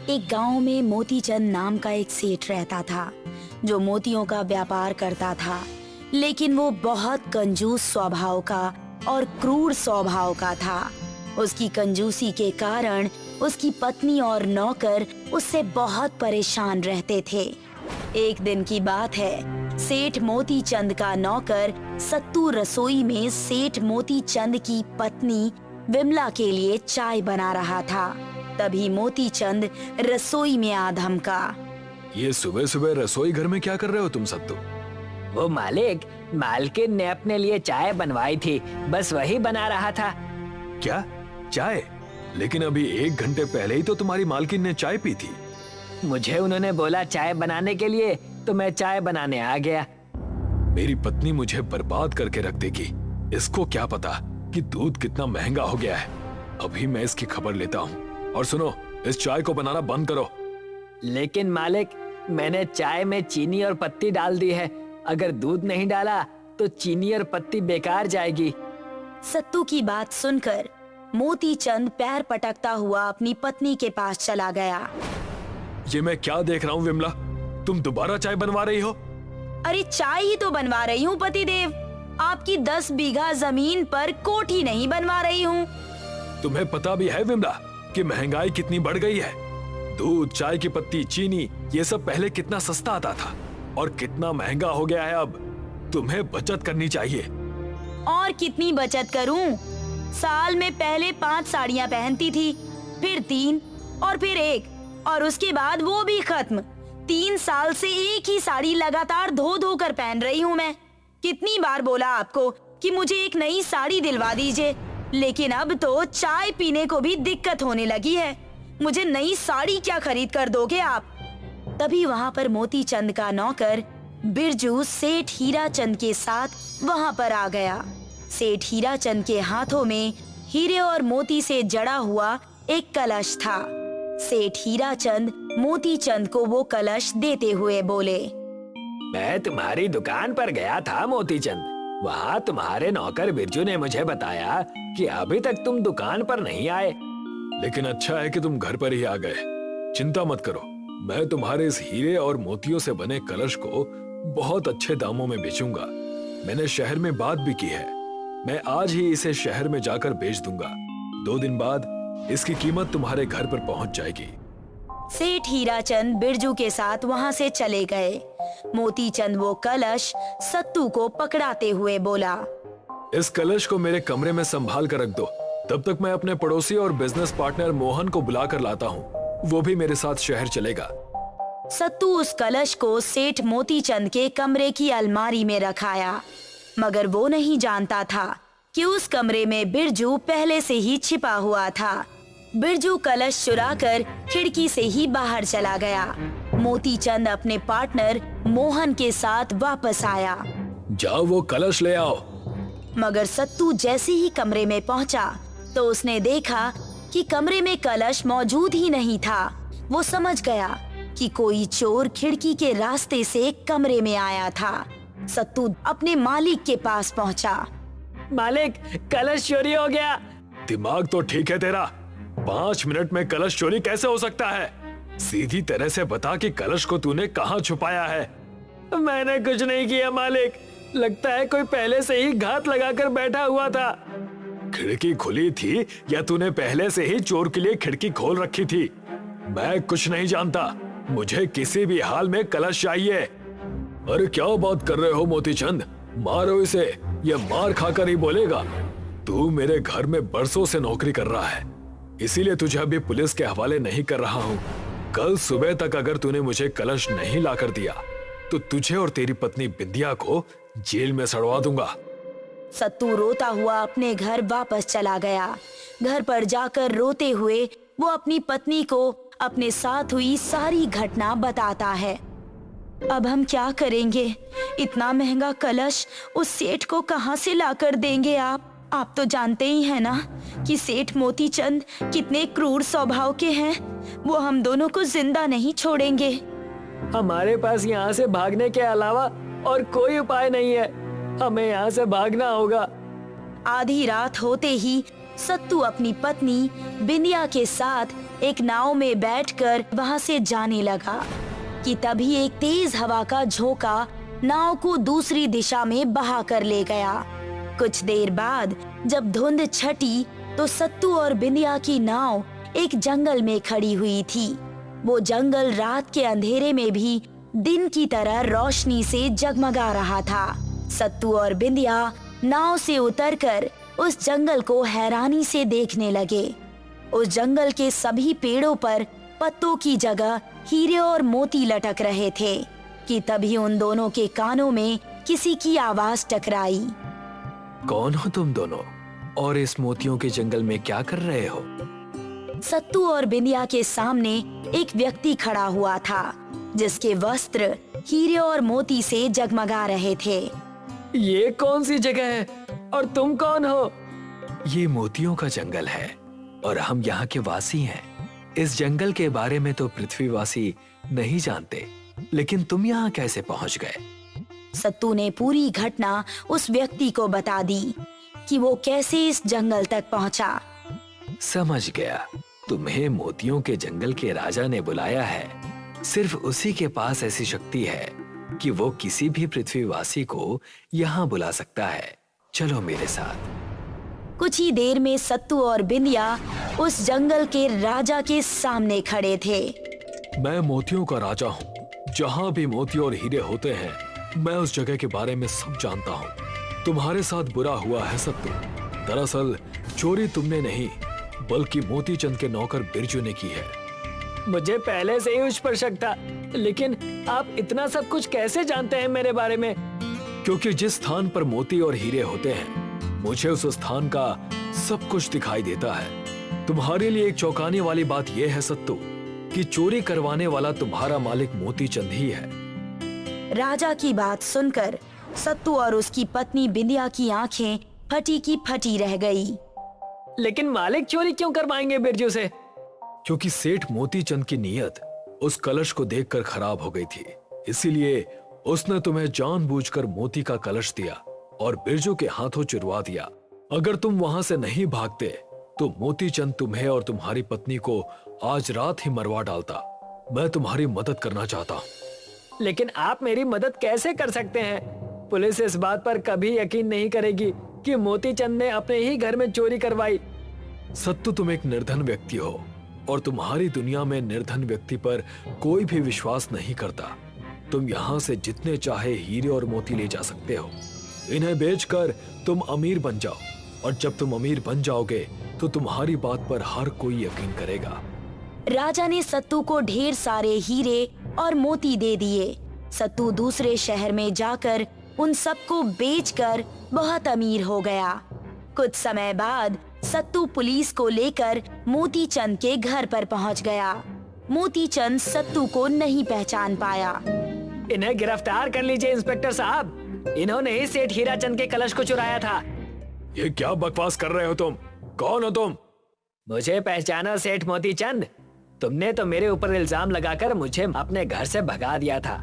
एक गांव में मोतीचंद नाम का एक सेठ रहता था जो मोतियों का व्यापार करता था, लेकिन वो बहुत कंजूस स्वभाव का और क्रूर स्वभाव का था। उसकी कंजूसी के कारण उसकी पत्नी और नौकर उससे बहुत परेशान रहते थे। एक दिन की बात है, सेठ मोतीचंद का नौकर सत्तू रसोई में सेठ मोतीचंद की पत्नी विमला के लिए चाय बना रहा था। तभी मोतीचंद रसोई में आ धमका। ये सुबह सुबह रसोई घर में क्या कर रहे हो तुम सत्तू? वो मालिक, मालकिन ने अपने लिए चाय बनवाई थी, बस वही बना रहा था। क्या चाय? लेकिन अभी 1 घंटे पहले ही तो तुम्हारी मालकिन ने चाय पी थी। मुझे उन्होंने बोला चाय बनाने के लिए, तो मैं चाय बनाने आ गया। मेरी पत्नी मुझे बर्बाद करके रख देगी। इसको क्या पता कि दूध कितना महंगा हो गया है। अभी मैं इसकी खबर लेता हूँ। और सुनो, इस चाय को बनाना बंद करो। लेकिन मालिक, मैंने चाय में चीनी और पत्ती डाल दी है। अगर दूध नहीं डाला तो चीनी और पत्ती बेकार जाएगी। सत्तू की बात सुनकर मोतीचंद पैर पटकता हुआ अपनी पत्नी के पास चला गया। ये मैं क्या देख रहा हूँ विमला? तुम दोबारा चाय बनवा रही हो? अरे चाय ही तो बनवा रही हूँ पतिदेव। आपकी 10 बीघा जमीन पर कोठी नहीं बनवा रही हूँ। तुम्हें पता भी है विमला कि महंगाई कितनी बढ़ गई है? दूध, चाय की पत्ती, चीनी, ये सब पहले कितना सस्ता आता था और कितना महंगा हो गया है अब। तुम्हें बचत करनी चाहिए। और कितनी बचत करूं? साल में पहले 5 साड़ियां पहनती थी, फिर 3 और फिर 1, और उसके बाद वो भी खत्म। 3 साल से एक ही साड़ी लगातार धो धो कर पहन रही हूँ मैं। कितनी बार बोला आपको कि मुझे एक नई साड़ी दिलवा दीजिए, लेकिन अब तो चाय पीने को भी दिक्कत होने लगी है। मुझे नई साड़ी क्या खरीद कर दोगे आप? तभी वहाँ पर मोतीचंद का नौकर बिरजू सेठ हीराचंद के साथ वहाँ पर आ गया। सेठ हीराचंद के हाथों में हीरे और मोती से जड़ा हुआ एक कलश था। सेठ हीराचंद मोतीचंद को वो कलश देते हुए बोले, मैं तुम्हारी दुकान पर गया था मोतीचंद। वहाँ तुम्हारे नौकर बिरजू ने मुझे बताया कि अभी तक तुम दुकान पर नहीं आए। लेकिन अच्छा है कि तुम घर पर ही आ गए। चिंता मत करो, मैं तुम्हारे इस हीरे और मोतियों से बने कलश को बहुत अच्छे दामों में बेचूंगा। मैंने शहर में बात भी की है। मैं आज ही इसे शहर में जाकर बेच दूंगा। 2 दिन बाद इसकी कीमत तुम्हारे घर पर पहुंच जाएगी। सेठ हीराचंद बिरजू के साथ वहाँ से चले गए। मोतीचंद वो कलश सत्तू को पकड़ाते हुए बोला, इस कलश को मेरे कमरे में संभाल कर रख दो। तब तक मैं अपने पड़ोसी और बिजनेस पार्टनर मोहन को बुला कर लाता हूँ। वो भी मेरे साथ शहर चलेगा। सत्तू उस कलश को सेठ मोतीचंद के कमरे की अलमारी में रखाया, मगर वो नहीं जानता था कि उस कमरे में बिरजू पहले से ही छिपा हुआ था। बिरजू कलश चुराकर खिड़की से ही बाहर चला गया। मोतीचंद अपने पार्टनर मोहन के साथ वापस आया। जाओ वो कलश ले आओ। मगर सत्तू जैसे ही कमरे में पहुंचा तो उसने देखा कि कमरे में कलश मौजूद ही नहीं था। वो समझ गया कि कोई चोर खिड़की के रास्ते से कमरे में आया था। सत्तू अपने मालिक के पास पहुंचा। मालिक, कलश चोरी हो गया। दिमाग तो ठीक है तेरा? 5 मिनट में कलश चोरी कैसे हो सकता है? सीधी तरह से बता कि कलश को तूने कहाँ छुपाया है? मैंने कुछ नहीं किया मालिक। लगता है कोई पहले से ही घात लगाकर बैठा हुआ था। खिड़की खुली थी या तूने पहले से ही चोर के लिए खिड़की खोल रखी थी? मैं कुछ नहीं जानता। मुझे किसी भी हाल में कलश चाहिए। अरे क्या बात कर रहे हो मोतीचंद? मारो इसे, ये मार खाकर ही बोलेगा। तू मेरे घर में बरसों से नौकरी कर रहा है, इसीलिए तुझे अभी पुलिस के हवाले नहीं कर रहा हूँ। कल सुबह तक अगर तूने मुझे कलश नहीं लाकर दिया तो तुझे और तेरी पत्नी बिंदिया को जेल में सड़वा दूंगा। सत्तू रोता हुआ अपने घर वापस चला गया। घर पर जाकर रोते हुए वो अपनी पत्नी को अपने साथ हुई सारी घटना बताता है। अब हम क्या करेंगे? इतना महंगा कलश उस सेठ को कहाँ से लाकर देंगे आप? आप तो जानते ही हैं ना कि सेठ मोतीचंद कितने क्रूर स्वभाव के हैं। वो हम दोनों को जिंदा नहीं छोड़ेंगे। हमारे पास यहाँ से भागने के अलावा और कोई उपाय नहीं है। हमें यहाँ से भागना होगा। आधी रात होते ही सत्तू अपनी पत्नी बिंदिया के साथ एक नाव में बैठकर वहां से जाने लगा कि तभी एक तेज हवा का झोंका नाव को दूसरी दिशा में बहा कर ले गया। कुछ देर बाद जब धुंध छटी तो सत्तू और बिंदिया की नाव एक जंगल में खड़ी हुई थी। वो जंगल रात के अंधेरे में भी दिन की तरह रोशनी से जगमगा रहा था। सत्तू और बिंदिया नाव से उतरकर उस जंगल को हैरानी से देखने लगे। उस जंगल के सभी पेड़ों पर पत्तों की जगह हीरे और मोती लटक रहे थे कि तभी उन दोनों के कानों में किसी की आवाज टकराई। कौन हो तुम दोनों और इस मोतियों के जंगल में क्या कर रहे हो? सत्तू और बिंदिया के सामने एक व्यक्ति खड़ा हुआ था जिसके वस्त्र हीरे और मोती से जगमगा रहे थे। ये कौन सी जगह है और तुम कौन हो? ये मोतियों का जंगल है और हम यहाँ के वासी हैं। इस जंगल के बारे में तो पृथ्वीवासी नहीं जानते, लेकिन तुम यहाँ कैसे पहुँच गए? सत्तू ने पूरी घटना उस व्यक्ति को बता दी कि वो कैसे इस जंगल तक पहुँचा। समझ गया, तुम्हें मोतियों के जंगल के राजा ने बुलाया है। सिर्फ उसी के पास ऐसी शक्ति है कि वो किसी भी पृथ्वीवासी को यहाँ बुला सकता है। चलो मेरे साथ। कुछ ही देर में सत्तू और बिंदिया उस जंगल के राजा के सामने खड़े थे। मैं मोतियों का राजा हूँ। जहाँ भी मोती और हीरे होते हैं, मैं उस जगह के बारे में सब जानता हूँ। तुम्हारे साथ बुरा हुआ है सत्तू। दरअसल चोरी तुमने नहीं, बल्कि मोती चंद के नौकर बिरजू ने की है। मुझे पहले से ही उस पर शक था, लेकिन आप इतना सब कुछ कैसे जानते हैं मेरे बारे में? क्योंकि जिस स्थान पर मोती और हीरे होते हैं, मुझे उस स्थान का सब कुछ दिखाई देता है। तुम्हारे लिए एक चौंकाने वाली बात यह है सत्तू कि चोरी करवाने वाला तुम्हारा मालिक मोती चंद ही है। राजा की बात सुनकर सत्तू और उसकी पत्नी बिंदिया की आंखें फटी की फटी रह गई। लेकिन मालिक चोरी क्यों करवाएंगे बिरजू से? क्योंकि सेठ मोती चंद की नीयत उस कलश को देखकर खराब हो गई थी, इसीलिए उसने तुम्हें जानबूझकर मोती का कलश दिया और बिरजू के हाथों चुरवा दिया। अगर तुम वहां से नहीं भागते तो मोती चंद तुम्हें और तुम्हारी पत्नी को आज रात ही मरवा डालता। मैं तुम्हारी मदद करना चाहता हूँ। लेकिन आप मेरी मदद कैसे कर सकते हैं? पुलिस इस बात पर कभी यकीन नहीं करेगी कि मोती चंद ने अपने ही घर में चोरी करवाई। सत्तू, तुम एक निर्धन व्यक्ति हो और तुम्हारी दुनिया में निर्धन व्यक्ति पर कोई भी विश्वास नहीं करता। तुम यहाँ से जितने चाहे हीरे और मोती ले जा सकते हो। इन्हें बेचकर तुम अमीर बन जाओ और जब तुम अमीर बन जाओगे तो तुम्हारी बात पर हर कोई यकीन करेगा। राजा ने सत्तू को ढेर सारे हीरे और मोती दे दिए। सत्तू दूसरे शहर में जाकर उन सबको बेचकर बहुत अमीर हो गया। कुछ समय बाद सत्तू पुलिस को लेकर मोती चंद के घर पर पहुंच गया। मोती चंद सत्तू को नहीं पहचान पाया। इन्हें गिरफ्तार कर लीजिए इंस्पेक्टर साहब। इन्होंने ही सेठ हीरा चंद के कलश को चुराया था। ये क्या बकवास कर रहे हो तुम? कौन हो तुम? मुझे पहचानो सेठ मोती चंद। तुमने तो मेरे ऊपर इल्जाम लगाकर मुझे अपने घर से भगा दिया था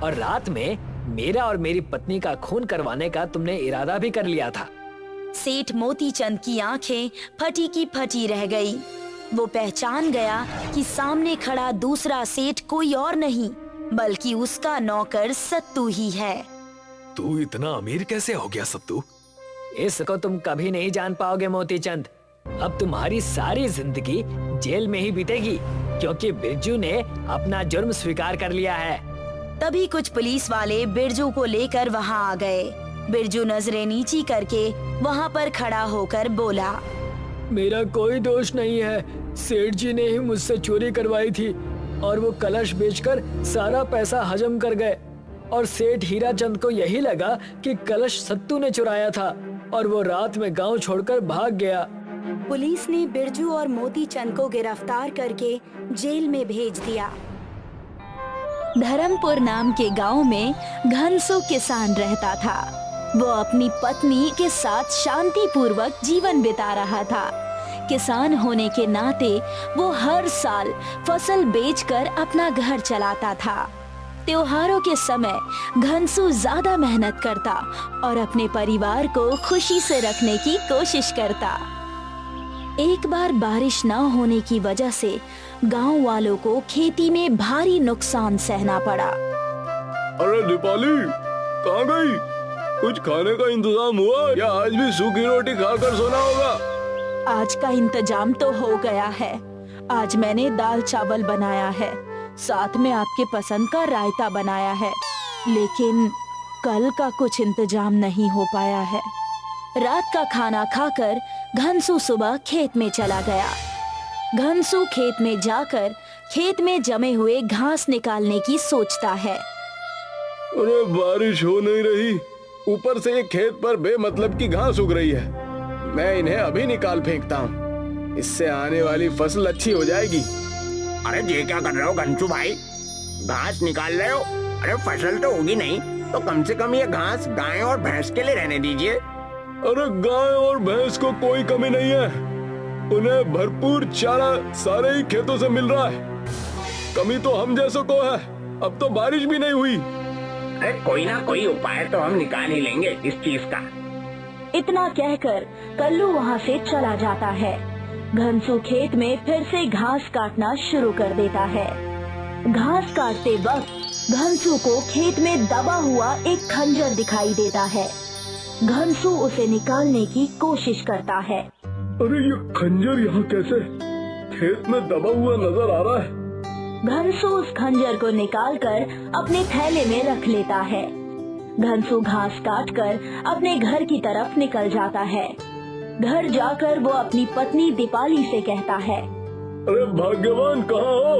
और रात में मेरा और मेरी पत्नी का खून करवाने का तुमने इरादा भी कर लिया था। सेठ मोती चंद की आंखें फटी की फटी रह गई। वो पहचान गया कि सामने खड़ा दूसरा सेठ कोई और नहीं बल्कि उसका नौकर सत्तू ही है। तू इतना अमीर कैसे हो गया सत्तू? इसको तुम कभी नहीं जान पाओगे मोती चंद। अब तुम्हारी सारी जिंदगी जेल में ही बीतेगी क्योंकि बिरजू ने अपना जुर्म स्वीकार कर लिया है। तभी कुछ पुलिस वाले बिरजू को लेकर वहां आ गए। बिरजू नजरें नीची करके वहां पर खड़ा होकर बोला, मेरा कोई दोष नहीं है। सेठ जी ने ही मुझसे चोरी करवाई थी और वो कलश बेचकर सारा पैसा हजम कर गए और सेठ हीरा चंद को यही लगा कि कलश सत्तू ने चुराया था और वो रात में गांव छोड़कर भाग गया। पुलिस ने बिरजू और मोती चंद को गिरफ्तार करके जेल में भेज दिया। धर्मपुर नाम के गांव में घनसो किसान रहता था। वो अपनी पत्नी के साथ शांतिपूर्वक जीवन बिता रहा था। किसान होने के नाते वो हर साल फसल बेचकर अपना घर चलाता था। त्योहारों के समय घनसू ज्यादा मेहनत करता और अपने परिवार को खुशी से रखने की कोशिश करता। एक बार बारिश न होने की वजह से गांव वालों को खेती में भारी नुकसान सहना पड़ा। अरे दीपाली, कहाँ गई? कुछ खाने का इंतजाम हुआ या आज भी सूखी रोटी खाकर सोना होगा? आज का इंतजाम तो हो गया है। आज मैंने दाल चावल बनाया है, साथ में आपके पसंद का रायता बनाया है, लेकिन कल का कुछ इंतजाम नहीं हो पाया है। रात का खाना खाकर घनसू सुबह खेत में चला गया। घनसू खेत में जाकर खेत में जमे हुए घास निकालने की सोचता है। अरे बारिश हो नहीं रही, ऊपर से ये खेत पर बेमतलब की घास उग रही है। मैं इन्हें अभी निकाल फेंकता हूँ, इससे आने वाली फसल अच्छी हो जाएगी। अरे ये क्या कर रहे हो घनसू भाई? घास निकाल रहे हो? अरे फसल तो होगी नहीं तो कम से कम ये घास गाय और भैंस के लिए रहने दीजिए। अरे गाय और भैंस को कोई कमी नहीं है, उन्हें भरपूर चारा सारे ही खेतों से मिल रहा है। कमी तो हम जैसों को है, अब तो बारिश भी नहीं हुई। अरे कोई ना कोई उपाय तो हम निकाल ही लेंगे इस चीज का। इतना कहकर कल्लू वहाँ से चला जाता है। घनसू खेत में फिर से घास काटना शुरू कर देता है। घास काटते वक्त घनसू को खेत में दबा हुआ एक खंजर दिखाई देता है। घनसू उसे निकालने की कोशिश करता है। अरे ये खंजर यहाँ कैसे खेत में दबा हुआ नजर आ रहा है? घनसू उस खंजर को निकालकर अपने थैले में रख लेता है। घनसू घास काटकर अपने घर की तरफ निकल जाता है। घर जाकर वो अपनी पत्नी दीपाली से कहता है, अरे भाग्यवान कहाँ हो?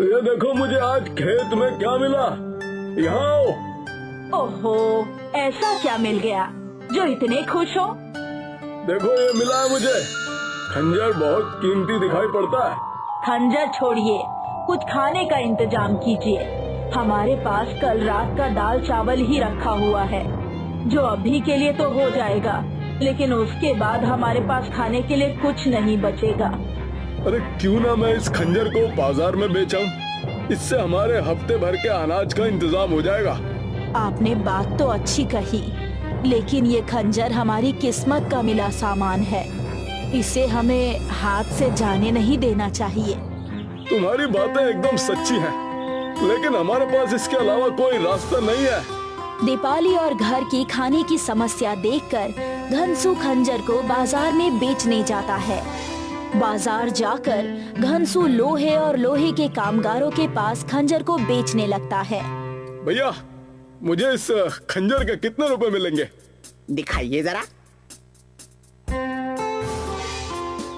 ये देखो मुझे आज खेत में क्या मिला, यहाँ आओ। ओहो, ऐसा क्या मिल गया जो इतने खुश हो? देखो ये मिला है मुझे, खंजर बहुत कीमती दिखाई पड़ता है। खंजर छोड़िए, कुछ खाने का इंतजाम कीजिए। हमारे पास कल रात का दाल चावल ही रखा हुआ है, जो अभी के लिए तो हो जाएगा, लेकिन उसके बाद हमारे पास खाने के लिए कुछ नहीं बचेगा। अरे क्यों ना मैं इस खंजर को बाजार में बेचाऊं, इससे हमारे हफ्ते भर के अनाज का इंतजाम हो जाएगा। आपने बात तो अच्छी कही, लेकिन ये खंजर हमारी किस्मत का मिला सामान है, इसे हमें हाथ से जाने नहीं देना चाहिए। तुम्हारी बातें एकदम सच्ची हैं, लेकिन हमारे पास इसके अलावा कोई रास्ता नहीं है। दीपाली और घर की खाने की समस्या देखकर घनसू खंजर को बाजार में बेचने जाता है। बाजार जाकर घनसू लोहे और लोहे के कामगारों के पास खंजर को बेचने लगता है। भैया, मुझे इस खंजर के कितने रुपए मिलेंगे? दिखाइए जरा।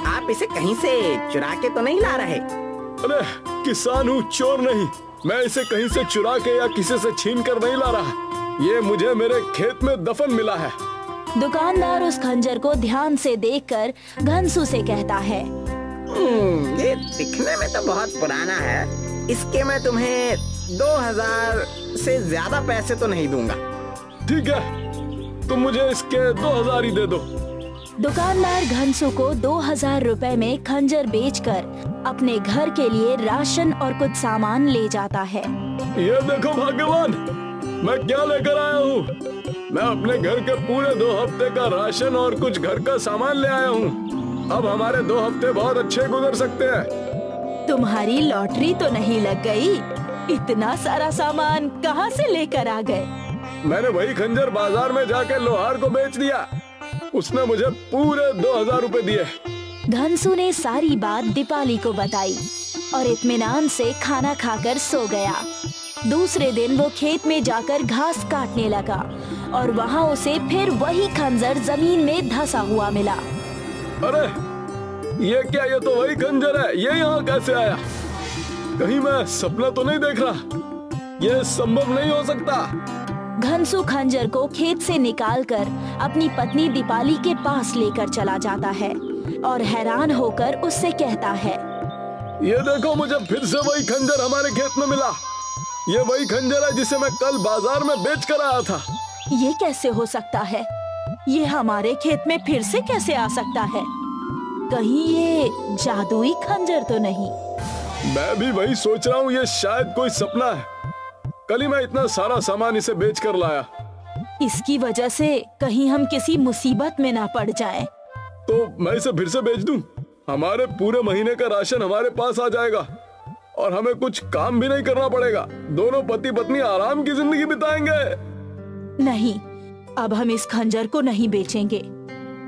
आप इसे कहीं से चुरा के तो नहीं ला रहे? अरे किसान हूँ, चोर नहीं। मैं इसे कहीं से चुरा के या किसी से छीन कर नहीं ला रहा, ये मुझे मेरे खेत में दफन मिला है। दुकानदार उस खंजर को ध्यान से देखकर घनसू से कहता है, ये दिखने में तो बहुत पुराना है, इसके मैं तुम्हें 2000 से ज्यादा पैसे तो नहीं दूंगा। ठीक है, तुम मुझे इसके 2000 ही दे दो। दुकानदार घनसू को 2000 रुपए में खंजर बेचकर अपने घर के लिए राशन और कुछ सामान ले जाता है। ये देखो भाग्यवान, मैं क्या लेकर आया हूँ। मैं अपने घर के पूरे 2 हफ्ते का राशन और कुछ घर का सामान ले आया हूँ। अब हमारे 2 हफ्ते बहुत अच्छे गुजर सकते हैं। तुम्हारी लॉटरी तो नहीं लग गई? इतना सारा सामान कहाँ से लेकर आ गए? मैंने वही खंजर बाजार में जाकर लोहार को बेच दिया, उसने मुझे पूरे 2000 रुपए दिए। घनसू ने सारी बात दीपाली को बताई और इत्मीनान से खाना खाकर सो गया। दूसरे दिन वो खेत में जाकर घास काटने लगा और वहाँ उसे फिर वही खंजर जमीन में धंसा हुआ मिला। अरे ये क्या, ये तो वही खंजर है, ये यहाँ कैसे आया? कहीं मैं सपना तो नहीं देख रहा? ये संभव नहीं हो सकता। घनसू खंजर को खेत से निकालकर अपनी पत्नी दीपाली के पास लेकर चला जाता है और हैरान होकर उससे कहता है, ये देखो मुझे फिर से वही खंजर हमारे खेत में मिला। ये वही खंजर है जिसे मैं कल बाजार में बेच कर आया था। ये कैसे हो सकता है? ये हमारे खेत में फिर से कैसे आ सकता है? कहीं ये जादुई खंजर तो नहीं? मैं भी वही सोच रहा हूँ, ये शायद कोई सपना है। कल ही मैं इतना सारा सामान इसे बेच कर लाया। इसकी वजह से कहीं हम किसी मुसीबत में ना पड़ जाएं। तो मैं इसे फिर से बेच दूं? हमारे पूरे महीने का राशन हमारे पास आ जाएगा और हमें कुछ काम भी नहीं करना पड़ेगा। दोनों पति पत्नी आराम की जिंदगी बिताएंगे। नहीं, अब हम इस खंजर को नहीं बेचेंगे।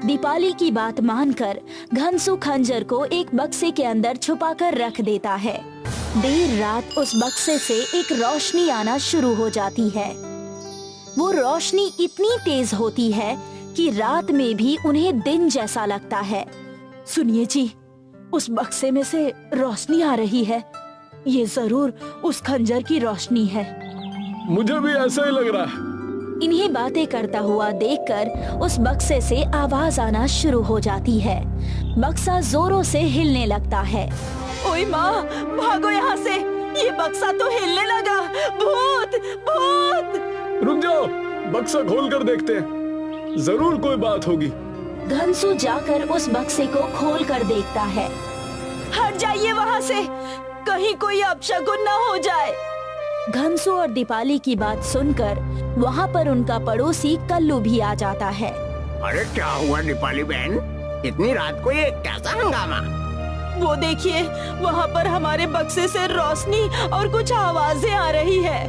दीपाली की बात मानकर घनसू खंजर को एक बक्से के अंदर छुपाकर रख देता है। देर रात उस बक्से से एक रोशनी आना शुरू हो जाती है। वो रोशनी इतनी तेज होती है कि रात में भी उन्हें दिन जैसा लगता है। सुनिए जी, उस बक्से में से रोशनी आ रही है। ये जरूर उस खंजर की रोशनी है। मुझे भी ऐसा ही लग रहा है। इन्हीं बातें करता हुआ देखकर उस बक्से से आवाज आना शुरू हो जाती है। बक्सा जोरों से हिलने लगता है। ओए माँ, भागो यहाँ से, ये बक्सा तो हिलने लगा। भूत, भूत! रुक जाओ, बक्सा खोल कर देखते हैं, जरूर कोई बात होगी। घनसू जाकर उस बक्से को खोल कर देखता है। हट जाइए वहाँ से, कहीं कोई अपशकुन न हो जाए। घनसू और दीपाली की बात सुनकर वहाँ पर उनका पड़ोसी कल्लू भी आ जाता है। अरे क्या हुआ दीपाली बहन, इतनी रात को ये कैसा हंगामा? वो देखिए, वहाँ पर हमारे बक्से से रोशनी और कुछ आवाजें आ रही है।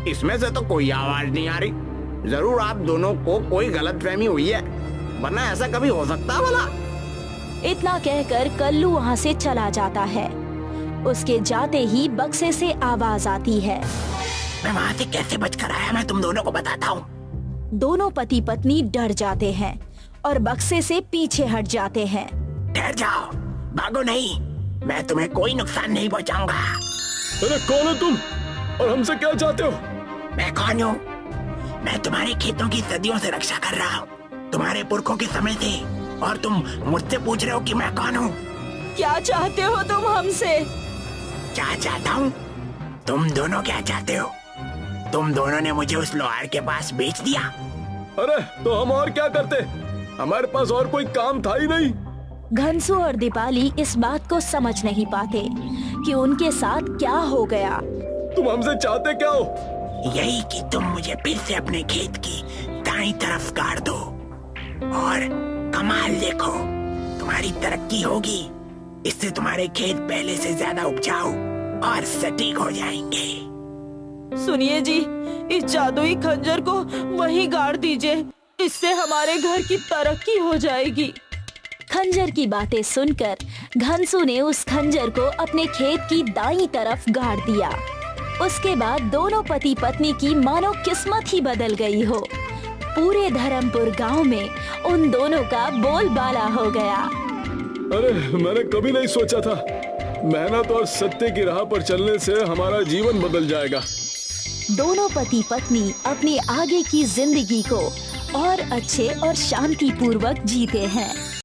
इसमें से तो कोई आवाज नहीं आ रही। जरूर आप दोनों को कोई गलतफहमी हुई है, वरना ऐसा कभी हो सकता भला? इतना कहकर कल्लू वहाँ से चला जाता है। उसके जाते ही बक्से से आवाज आती है। मैं वहाँ से कैसे बचकर आया, मैं तुम दोनों को बताता हूँ। दोनों पति पत्नी डर जाते हैं और बक्से से पीछे हट जाते हैं। ठहर जाओ, भागो नहीं, मैं तुम्हें कोई नुकसान नहीं पहुँचाऊंगा। अरे कौन हो तुम और हमसे क्या चाहते हो? मैं कौन हूँ? मैं तुम्हारे खेतों की सदियों से रक्षा कर रहा हूँ, तुम्हारे पुरखों के समय से, और तुम मुझसे पूछ रहे हो कि मैं कौन हूँ? क्या चाहते हो तुम हमसे? क्या चाहता हूँ? तुम दोनों क्या चाहते हो? तुम दोनों ने मुझे उस लोहार के पास बेच दिया। अरे तो हम और क्या करते, हमारे पास और कोई काम था ही नहीं। घनसू और दीपाली इस बात को समझ नहीं पाते कि उनके साथ क्या हो गया। तुम हमसे चाहते क्या हो? यही कि तुम मुझे फिर से अपने खेत की दाईं तरफ गाड़ दो, और कमाल देखो, तुम्हारी तरक्की होगी। इससे तुम्हारे खेत पहले से ज्यादा उपजाऊ और सटीक हो जाएंगे। सुनिए जी, इस जादुई खंजर को वहीं गाड़ दीजिए, इससे हमारे घर की तरक्की हो जाएगी। खंजर की बातें सुनकर घनसू ने उस खंजर को अपने खेत की दाईं तरफ गाड़ दिया। उसके बाद दोनों पति पत्नी की मानो किस्मत ही बदल गई हो। पूरे धर्मपुर गांव में उन दोनों का बोलबाला हो गया। अरे मैंने कभी नहीं सोचा था, मेहनत और सत्य की राह पर चलने से हमारा जीवन बदल जाएगा। दोनों पति पत्नी अपनी आगे की जिंदगी को और अच्छे और शांति पूर्वक जीते हैं।